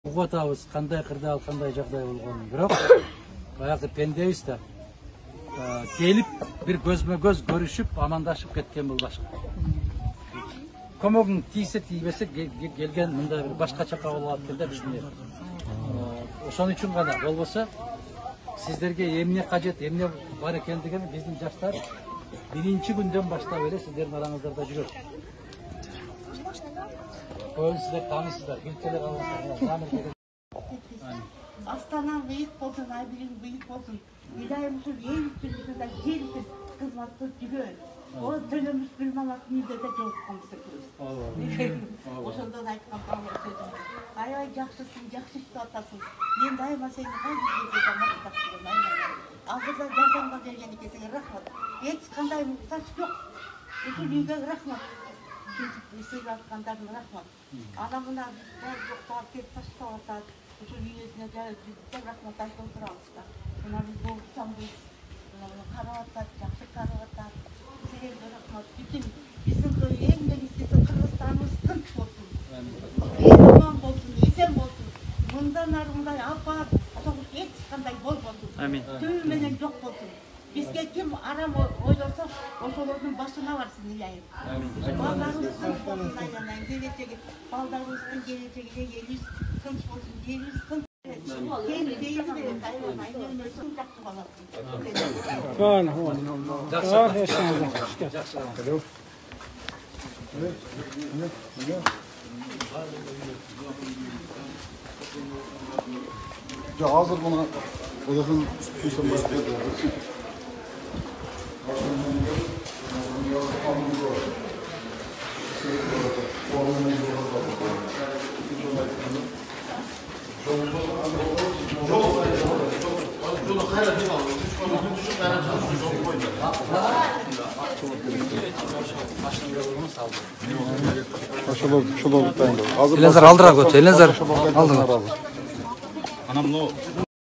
Угуп атабыз кандай кырдаал кандай жагдай болгонун. Бирок баягы пендебиз да келип бир көзмө көз көрүшүп амандашып кеткен бул башка. Көмөгүң тийсе тийбесе келген мында бир башкача кабыл алат экен да бизди. Ошон үчүн гана болбосо сиздерге эмне кажет, эмне бар экендигин биздин жаштар биринчи күндөн баштап эле сиздердин араңыздарда жүрөт. Сіздер танысыздар, билгелер аласыздар. Астана бийик болсун, Айбилиң бийик болсун. Бидайым ушул эл үчүн жер үчүн кызмат кылып жүрөбүз. Ол төлөмүш бир малат милдете жолукканбыз экенбиз. Ошондон айткан сөзүм. Аябай жакшысың, жакшы иштеп атасың. Мен дайыма сени кайсы мактап азырда жардамга берген экенсиң, рахмат. Эч кандай муктаж жок. Ушул үйгө рахмат. Сиз аткандарына рахмат. Ана мына жоктап кеп таштап атат. Ушул үйөсүнө жай рахмат айтып отурабыз да. Мына биз болсаңбыз, мына карап атат, жакшы карап атат. Силерге рахмат. Бүтүн биздин эң негизгиси Кыргызстаныбыз тынч болсун. Аман болсун, эсен болсун. Мындан ары мындай апат, согуш эч кандай болбосун. Амин. Түбү менен жок болсун. Bizge kim aram oylorsa oşolordun başına varsın ilayim. Baldarımızın aylanan geleceği, baldarımızın geleceği yeliz kınç olsun, yeliz kınç. Kendi deyini verin, aylamayın, önüne sıncaktı balasın. Ya hazır buna odasının üstüne başlıyor. Elinize aldıra götür, elinize aldıra. Anam no.